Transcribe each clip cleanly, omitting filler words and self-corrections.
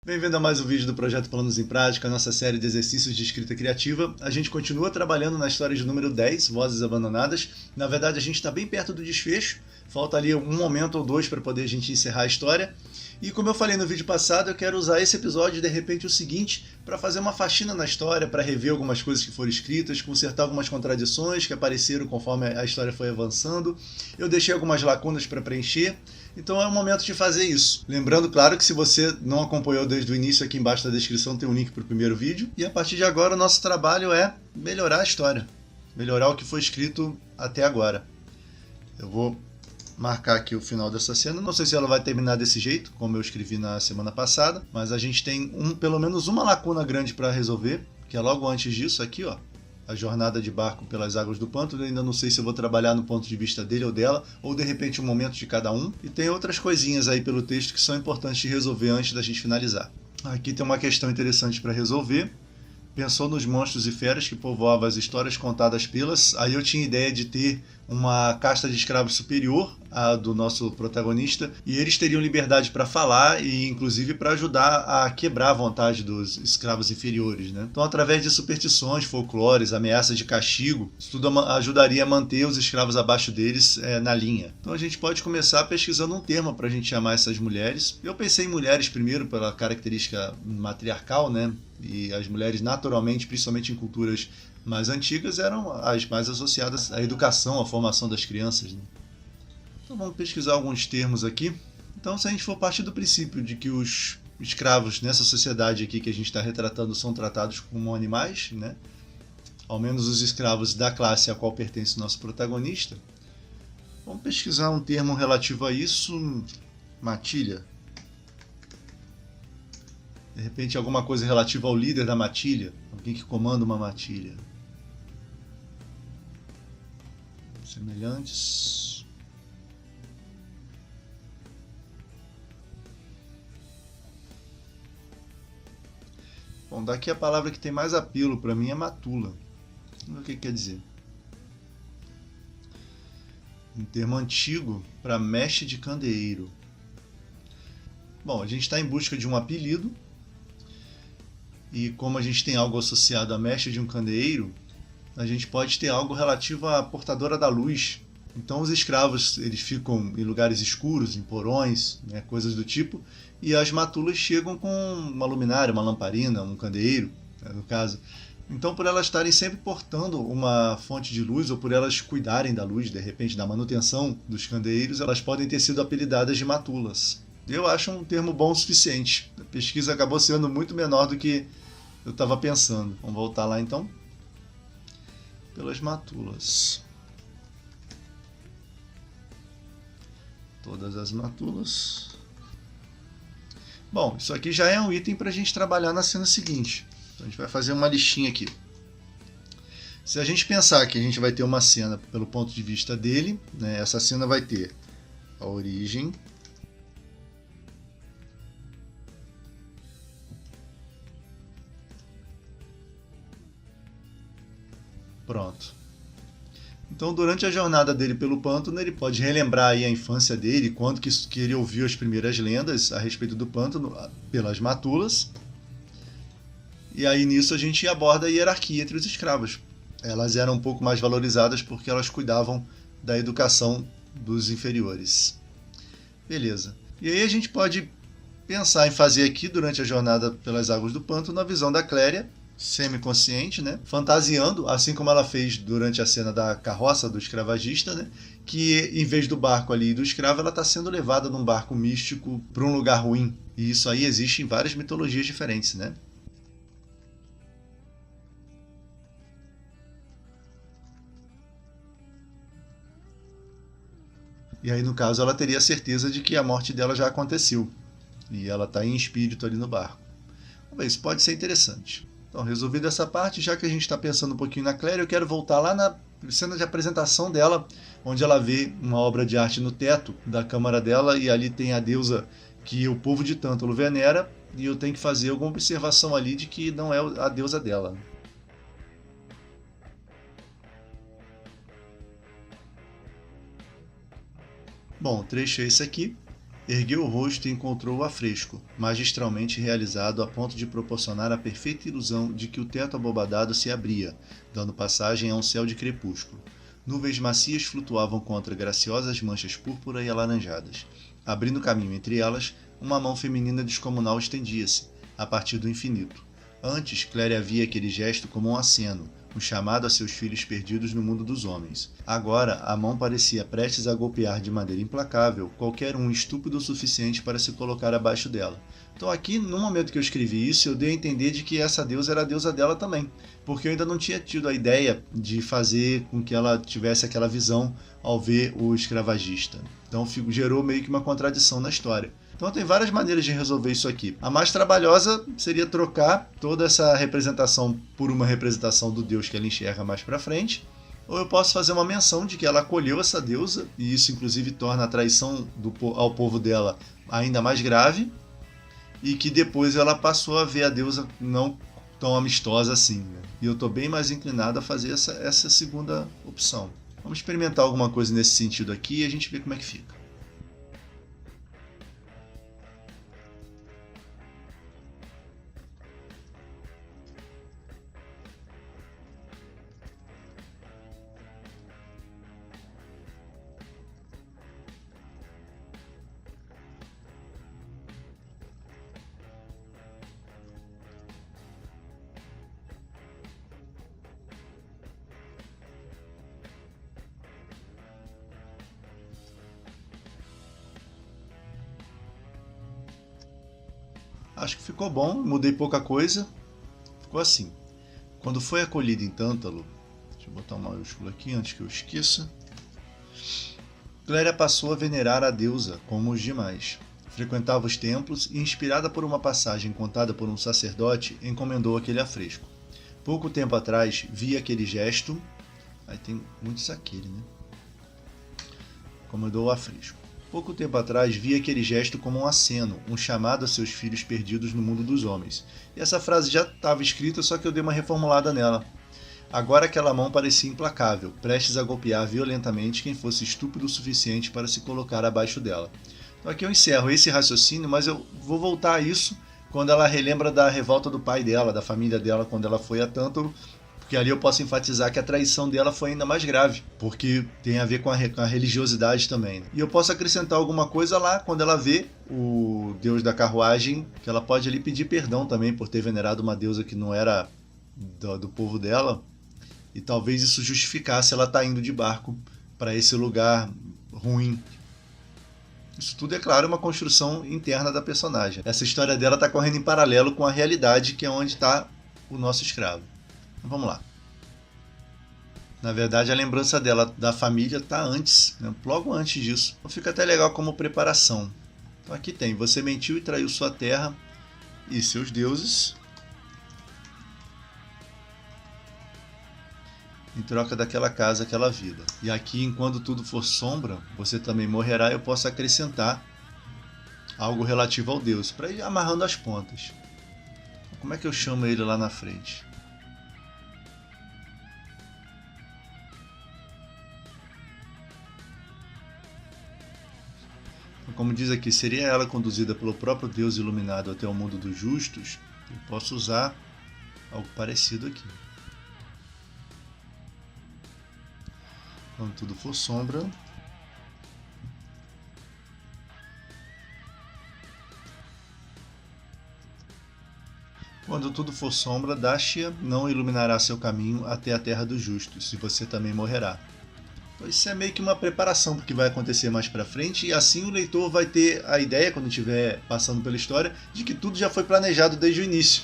Bem-vindo a mais um vídeo do Projeto Planos em Prática, a nossa série de exercícios de escrita criativa. A gente continua trabalhando na história de número 10, Vozes Abandonadas. Na verdade, a gente está bem perto do desfecho, falta ali um momento ou dois para poder a gente encerrar a história. E como eu falei no vídeo passado, eu quero usar esse episódio e de repente o seguinte para fazer uma faxina na história, para rever algumas coisas que foram escritas, consertar algumas contradições que apareceram conforme a história foi avançando. Eu deixei algumas lacunas para preencher. Então é o momento de fazer isso. Lembrando, claro, que se você não acompanhou desde o início, aqui embaixo da descrição tem um link para o primeiro vídeo. E a partir de agora o nosso trabalho é melhorar a história. Melhorar o que foi escrito até agora. Eu vou marcar aqui o final dessa cena. Não sei se ela vai terminar desse jeito, como eu escrevi na semana passada. Mas a gente tem pelo menos uma lacuna grande para resolver, que é logo antes disso, aqui, ó. A jornada de barco pelas águas do pântano. Eu ainda não sei se eu vou trabalhar no ponto de vista dele ou dela, ou de repente um momento de cada um. E tem outras coisinhas aí pelo texto que são importantes de resolver antes da gente finalizar. Aqui tem uma questão interessante para resolver. Pensou nos monstros e feras que povoavam as histórias contadas pelas. Aí eu tinha ideia de ter uma casta de escravos superior à do nosso protagonista, e eles teriam liberdade para falar e inclusive para ajudar a quebrar a vontade dos escravos inferiores, né? Então, através de superstições, folclores, ameaças de castigo, isso tudo ajudaria a manter os escravos abaixo deles na linha. Então a gente pode começar pesquisando um termo para a gente chamar essas mulheres. Eu pensei em mulheres primeiro pela característica matriarcal, né? E as mulheres naturalmente, principalmente em culturas mais antigas, eram as mais associadas à educação, à formação das crianças, né? Então vamos pesquisar alguns termos aqui. Então, se a gente for partir do princípio de que os escravos nessa sociedade aqui que a gente está retratando são tratados como animais, né? Ao menos os escravos da classe a qual pertence o nosso protagonista, vamos pesquisar um termo relativo a isso. Matilha. De repente alguma coisa relativa ao líder da matilha, alguém que comanda uma matilha. Semelhantes. Bom, daqui a palavra que tem mais apelo para mim é matula. Vamos ver o que quer dizer. Um termo antigo para mestre de candeeiro. Bom, a gente está em busca de um apelido. E como a gente tem algo associado a mestre de um candeeiro, a gente pode ter algo relativo à portadora da luz. Então os escravos eles ficam em lugares escuros, em porões, né, coisas do tipo, e as matulas chegam com uma luminária, uma lamparina, um candeeiro, né, no caso. Então, por elas estarem sempre portando uma fonte de luz, ou por elas cuidarem da luz, de repente, da manutenção dos candeeiros, elas podem ter sido apelidadas de matulas. Eu acho um termo bom o suficiente. A pesquisa acabou sendo muito menor do que eu estava pensando. Vamos voltar lá então. Pelas matulas. Todas as matulas. Bom, isso aqui já é um item para a gente trabalhar na cena seguinte. Então a gente vai fazer uma listinha aqui. Se a gente pensar que a gente vai ter uma cena pelo ponto de vista dele, né, essa cena vai ter a origem, pronto. Então, durante a jornada dele pelo pântano, ele pode relembrar aí a infância dele, quando que ele ouviu as primeiras lendas a respeito do pântano pelas matulas. E aí nisso a gente aborda a hierarquia entre os escravos. Elas eram um pouco mais valorizadas porque elas cuidavam da educação dos inferiores. Beleza. E aí a gente pode pensar em fazer aqui, durante a jornada pelas águas do pântano, a visão da Cléria, semiconsciente, né, fantasiando, assim como ela fez durante a cena da carroça do escravagista, né, que em vez do barco ali do escravo, ela está sendo levada num barco místico para um lugar ruim. E isso aí existe em várias mitologias diferentes, né? E aí, no caso, ela teria certeza de que a morte dela já aconteceu. E ela está em espírito ali no barco. Vamos ver, isso pode ser interessante. Então, resolvida essa parte, já que a gente está pensando um pouquinho na Cléria, eu quero voltar lá na cena de apresentação dela, onde ela vê uma obra de arte no teto da câmara dela, e ali tem a deusa que o povo de Tântalo venera, e eu tenho que fazer alguma observação ali de que não é a deusa dela. Bom, o trecho é esse aqui. Ergueu o rosto e encontrou o afresco, magistralmente realizado a ponto de proporcionar a perfeita ilusão de que o teto abobadado se abria, dando passagem a um céu de crepúsculo. Nuvens macias flutuavam contra graciosas manchas púrpura e alaranjadas. Abrindo caminho entre elas, uma mão feminina descomunal estendia-se, a partir do infinito. Antes, Cléria via aquele gesto como um aceno, um chamado a seus filhos perdidos no mundo dos homens. Agora, a mão parecia prestes a golpear de maneira implacável qualquer um estúpido o suficiente para se colocar abaixo dela. Então aqui, no momento que eu escrevi isso, eu dei a entender de que essa deusa era a deusa dela também, porque eu ainda não tinha tido a ideia de fazer com que ela tivesse aquela visão ao ver o escravagista. Então gerou meio que uma contradição na história. Então tem várias maneiras de resolver isso aqui. A mais trabalhosa seria trocar toda essa representação por uma representação do deus que ela enxerga mais para frente, ou eu posso fazer uma menção de que ela acolheu essa deusa, e isso inclusive torna a traição ao povo dela ainda mais grave, e que depois ela passou a ver a deusa não tão amistosa assim. Né? E eu estou bem mais inclinado a fazer essa segunda opção. Vamos experimentar alguma coisa nesse sentido aqui e a gente vê como é que fica. Acho que ficou bom, mudei pouca coisa. Ficou assim. Quando foi acolhido em Tântalo, deixa eu botar um maiúsculo aqui antes que eu esqueça. Cléria passou a venerar a deusa como os demais. Frequentava os templos e, inspirada por uma passagem contada por um sacerdote, encomendou aquele afresco. Pouco tempo atrás, vi aquele gesto. Aí tem muitos aquele, né? Encomendou o afresco. Pouco tempo atrás vi aquele gesto como um aceno, um chamado a seus filhos perdidos no mundo dos homens. E essa frase já estava escrita, só que eu dei uma reformulada nela. Agora aquela mão parecia implacável, prestes a golpear violentamente quem fosse estúpido o suficiente para se colocar abaixo dela. Então aqui eu encerro esse raciocínio, mas eu vou voltar a isso quando ela relembra da revolta do pai dela, da família dela, quando ela foi a Tântalo, porque ali eu posso enfatizar que a traição dela foi ainda mais grave, porque tem a ver com a religiosidade também. Né? E eu posso acrescentar alguma coisa lá, quando ela vê o deus da carruagem, que ela pode ali pedir perdão também por ter venerado uma deusa que não era do povo dela, e talvez isso justificasse ela estar indo de barco para esse lugar ruim. Isso tudo, é claro, uma construção interna da personagem. Essa história dela está correndo em paralelo com a realidade, que é onde está o nosso escravo. Vamos lá. Na verdade, a lembrança dela da família está antes, né? Logo antes disso. Então fica até legal como preparação. Então aqui tem: você mentiu e traiu sua terra e seus deuses em troca daquela casa, aquela vida. E aqui, enquanto tudo for sombra, você também morrerá. Eu posso acrescentar algo relativo ao Deus, para ir amarrando as pontas. Como é que eu chamo ele lá na frente? Como diz aqui, seria ela conduzida pelo próprio Deus iluminado até o mundo dos justos? Eu posso usar algo parecido aqui. Quando tudo for sombra, Dastia não iluminará seu caminho até a terra dos justos, e você também morrerá. Então isso é meio que uma preparação para o que vai acontecer mais para frente, e assim o leitor vai ter a ideia, quando estiver passando pela história, de que tudo já foi planejado desde o início.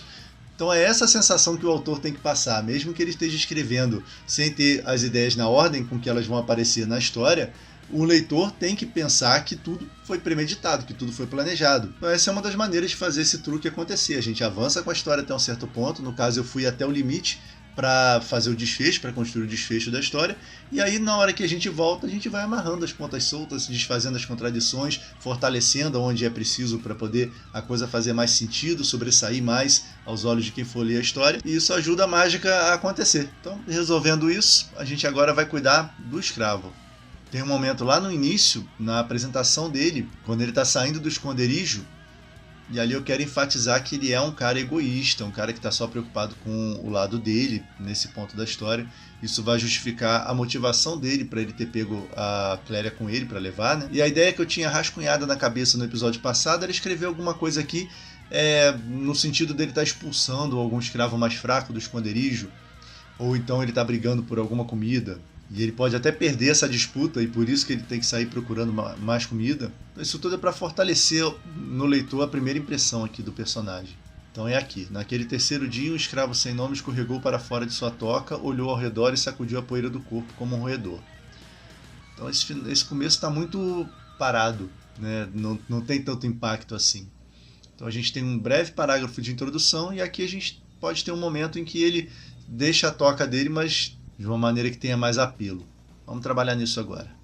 Então é essa sensação que o autor tem que passar, mesmo que ele esteja escrevendo sem ter as ideias na ordem com que elas vão aparecer na história, o leitor tem que pensar que tudo foi premeditado, que tudo foi planejado. Então essa é uma das maneiras de fazer esse truque acontecer. A gente avança com a história até um certo ponto, no caso eu fui até o limite para fazer o desfecho, para construir o desfecho da história, e aí na hora que a gente volta, a gente vai amarrando as pontas soltas, desfazendo as contradições, fortalecendo onde é preciso para poder a coisa fazer mais sentido, sobressair mais aos olhos de quem for ler a história, e isso ajuda a mágica a acontecer. Então, resolvendo isso, a gente agora vai cuidar do escravo. Tem um momento lá no início, na apresentação dele, quando ele está saindo do esconderijo, e ali eu quero enfatizar que ele é um cara egoísta, um cara que está só preocupado com o lado dele, nesse ponto da história. Isso vai justificar a motivação dele para ele ter pego a Clélia com ele para levar, né? E a ideia que eu tinha rascunhada na cabeça no episódio passado era escrever alguma coisa aqui no sentido dele estar expulsando algum escravo mais fraco do esconderijo, ou então ele está brigando por alguma comida, e ele pode até perder essa disputa, e por isso que ele tem que sair procurando mais comida. Isso tudo é para fortalecer no leitor a primeira impressão aqui do personagem. Então é aqui. Naquele terceiro dia, um escravo sem nome escorregou para fora de sua toca, olhou ao redor e sacudiu a poeira do corpo como um roedor. Então esse começo está muito parado, né? Não tem tanto impacto assim. Então a gente tem um breve parágrafo de introdução, e aqui a gente pode ter um momento em que ele deixa a toca dele, mas de uma maneira que tenha mais apelo. Vamos trabalhar nisso agora.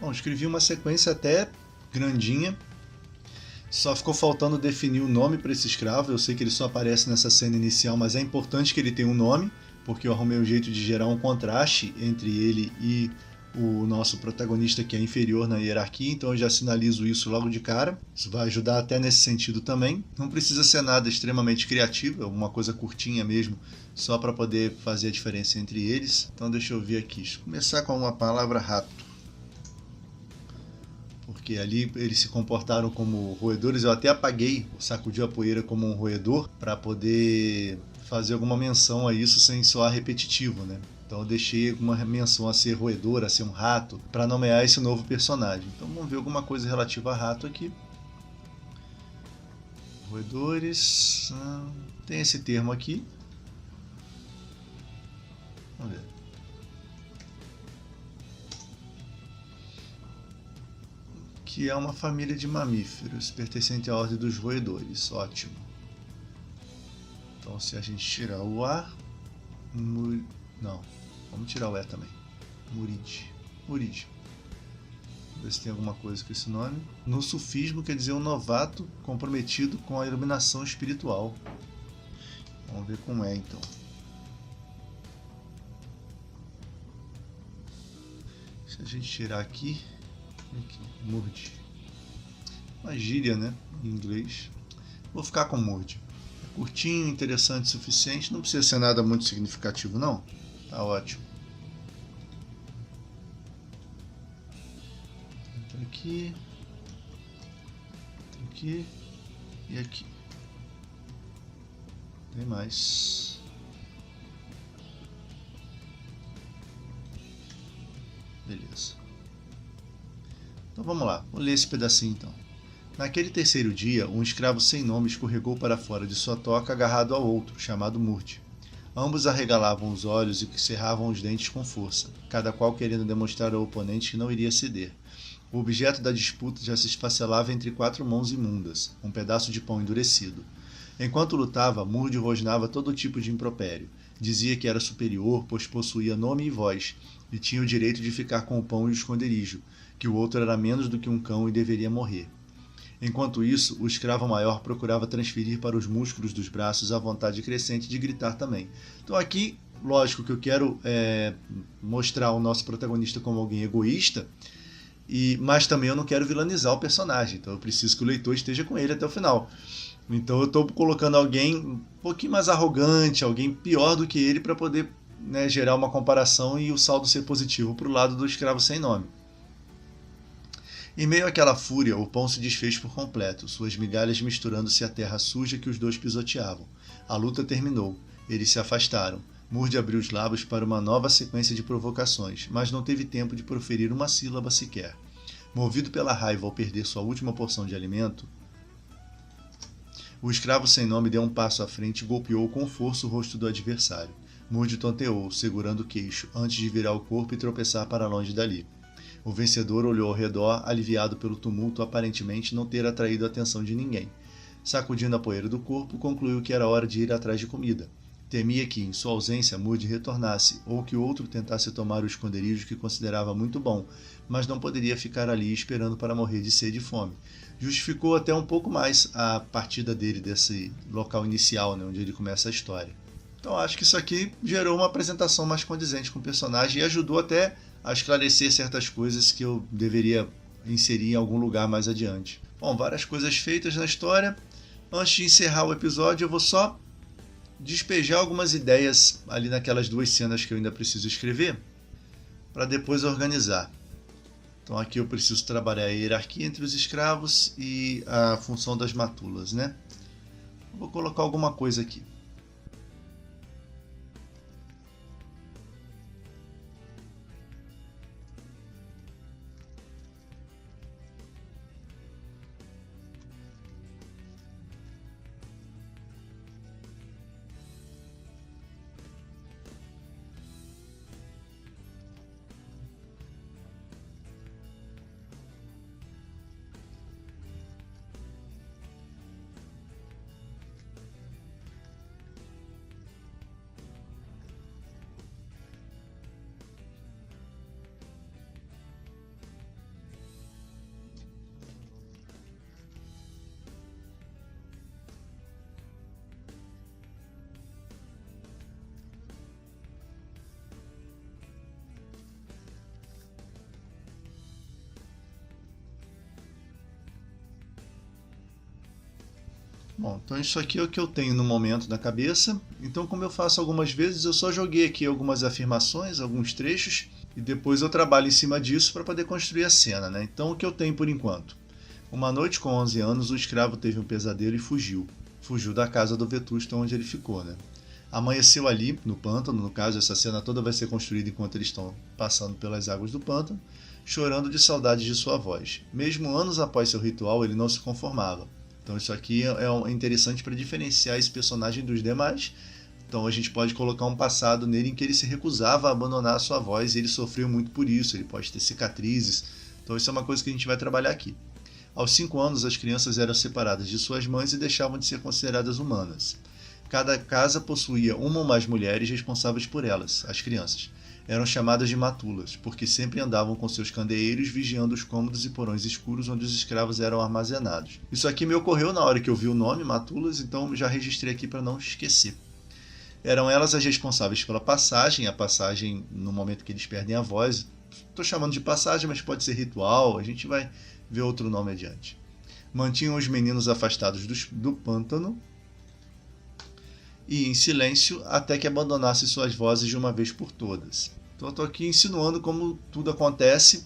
Bom, escrevi uma sequência até grandinha. Só ficou faltando definir o nome para esse escravo. Eu sei que ele só aparece nessa cena inicial, mas é importante que ele tenha um nome, porque eu arrumei um jeito de gerar um contraste entre ele e o nosso protagonista, que é inferior na hierarquia, então eu já sinalizo isso logo de cara. Isso vai ajudar até nesse sentido também. Não precisa ser nada extremamente criativo, é uma coisa curtinha mesmo, só para poder fazer a diferença entre eles. Então deixa eu ver aqui. Deixa eu começar com uma palavra rato, porque ali eles se comportaram como roedores. Eu até apaguei, sacudiu a poeira como um roedor, para poder fazer alguma menção a isso sem soar repetitivo, né? Então eu deixei uma menção a ser roedor, a ser um rato, para nomear esse novo personagem. Então vamos ver alguma coisa relativa a rato aqui. Roedores, tem esse termo aqui. Vamos ver. Que é uma família de mamíferos pertencente à ordem dos roedores. Ótimo. Então se a gente tirar o A, não, vamos tirar o E também. Murid. Vamos ver se tem alguma coisa com esse nome. No sufismo quer dizer um novato comprometido com a iluminação espiritual. Vamos ver como é então. Se a gente tirar aqui Murd. Uma gíria, né? Em inglês. Vou ficar com Murd. É curtinho, interessante o suficiente. Não precisa ser nada muito significativo, não. Tá ótimo. Entra aqui. Aqui. E aqui. Tem mais. Beleza. Então vamos lá, vou ler esse pedacinho então. Naquele terceiro dia, um escravo sem nome escorregou para fora de sua toca agarrado ao outro, chamado Murd. Ambos arregalavam os olhos e cerravam os dentes com força, cada qual querendo demonstrar ao oponente que não iria ceder. O objeto da disputa já se esfacelava entre 4 mãos imundas, um pedaço de pão endurecido. Enquanto lutava, Murd rosnava todo tipo de impropério. Dizia que era superior, pois possuía nome e voz, e tinha o direito de ficar com o pão e o esconderijo, que o outro era menos do que um cão e deveria morrer. Enquanto isso, o escravo maior procurava transferir para os músculos dos braços a vontade crescente de gritar também. Então aqui, lógico que eu quero mostrar o nosso protagonista como alguém egoísta, mas também eu não quero vilanizar o personagem, então eu preciso que o leitor esteja com ele até o final. Então eu estou colocando alguém um pouquinho mais arrogante, alguém pior do que ele para poder gerar uma comparação e o saldo ser positivo para o lado do escravo sem nome. Em meio àquela fúria, o pão se desfez por completo, suas migalhas misturando-se à terra suja que os dois pisoteavam. A luta terminou. Eles se afastaram. Murd abriu os lábios para uma nova sequência de provocações, mas não teve tempo de proferir uma sílaba sequer. Movido pela raiva ao perder sua última porção de alimento, o escravo sem nome deu um passo à frente e golpeou com força o rosto do adversário. Murd tonteou, segurando o queixo, antes de virar o corpo e tropeçar para longe dali. O vencedor olhou ao redor, aliviado pelo tumulto aparentemente não ter atraído a atenção de ninguém. Sacudindo a poeira do corpo, concluiu que era hora de ir atrás de comida. Temia que, em sua ausência, Murd retornasse, ou que o outro tentasse tomar o esconderijo que considerava muito bom, mas não poderia ficar ali esperando para morrer de sede e fome. Justificou até um pouco mais a partida dele desse local inicial, onde ele começa a história. Então acho que isso aqui gerou uma apresentação mais condizente com o personagem e ajudou até a esclarecer certas coisas que eu deveria inserir em algum lugar mais adiante. Bom, várias coisas feitas na história. Antes de encerrar o episódio, eu vou só despejar algumas ideias ali naquelas 2 cenas que eu ainda preciso escrever, para depois organizar. Então aqui eu preciso trabalhar a hierarquia entre os escravos e a função das matulas, né? Vou colocar alguma coisa aqui. Bom, então isso aqui é o que eu tenho no momento na cabeça. Então, como eu faço algumas vezes, eu só joguei aqui algumas afirmações, alguns trechos, e depois eu trabalho em cima disso para poder construir a cena, né? Então, o que eu tenho por enquanto? Uma noite com 11 anos, o escravo teve um pesadelo e fugiu. Fugiu da casa do Vetusto onde ele ficou, né? Amanheceu ali, no pântano, no caso, essa cena toda vai ser construída enquanto eles estão passando pelas águas do pântano, chorando de saudade de sua voz. Mesmo anos após seu ritual, ele não se conformava. Então isso aqui é interessante para diferenciar esse personagem dos demais. Então a gente pode colocar um passado nele em que ele se recusava a abandonar a sua voz e ele sofreu muito por isso, ele pode ter cicatrizes. Então isso é uma coisa que a gente vai trabalhar aqui. Aos 5 anos as crianças eram separadas de suas mães e deixavam de ser consideradas humanas. Cada casa possuía uma ou mais mulheres responsáveis por elas, as crianças. Eram chamadas de matulas, porque sempre andavam com seus candeeiros vigiando os cômodos e porões escuros onde os escravos eram armazenados. Isso aqui me ocorreu na hora que eu vi o nome, matulas, então já registrei aqui para não esquecer. Eram elas as responsáveis pela passagem, a passagem no momento que eles perdem a voz. Estou chamando de passagem, mas pode ser ritual, a gente vai ver outro nome adiante. Mantinham os meninos afastados do pântano e em silêncio até que abandonassem suas vozes de uma vez por todas. Então eu estou aqui insinuando como tudo acontece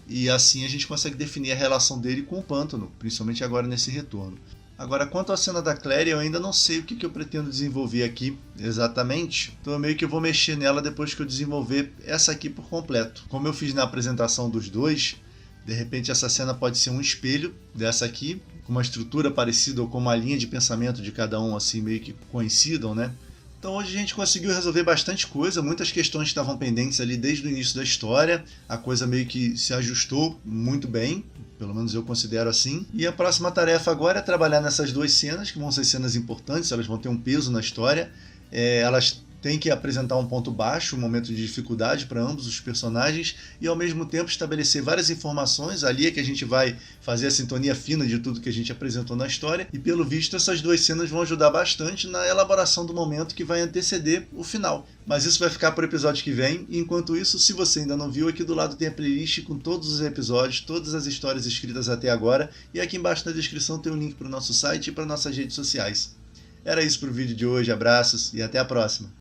e assim a gente consegue definir a relação dele com o pântano, principalmente agora nesse retorno. Agora, quanto à cena da Clary, eu ainda não sei o que eu pretendo desenvolver aqui exatamente. Então meio que eu vou mexer nela depois que eu desenvolver essa aqui por completo. Como eu fiz na apresentação dos dois, de repente essa cena pode ser um espelho dessa aqui, com uma estrutura parecida ou com uma linha de pensamento de cada um assim meio que coincidam, né? Então hoje a gente conseguiu resolver bastante coisa, muitas questões estavam pendentes ali desde o início da história, a coisa meio que se ajustou muito bem, pelo menos eu considero assim. E a próxima tarefa agora é trabalhar nessas duas cenas, que vão ser cenas importantes, elas vão ter um peso na história, elas têm que apresentar um ponto baixo, um momento de dificuldade para ambos os personagens e ao mesmo tempo estabelecer várias informações. Ali é que a gente vai fazer a sintonia fina de tudo que a gente apresentou na história e pelo visto essas duas cenas vão ajudar bastante na elaboração do momento que vai anteceder o final. Mas isso vai ficar para o episódio que vem e enquanto isso, se você ainda não viu, aqui do lado tem a playlist com todos os episódios, todas as histórias escritas até agora e aqui embaixo na descrição tem um link para o nosso site e para nossas redes sociais. Era isso para o vídeo de hoje, abraços e até a próxima!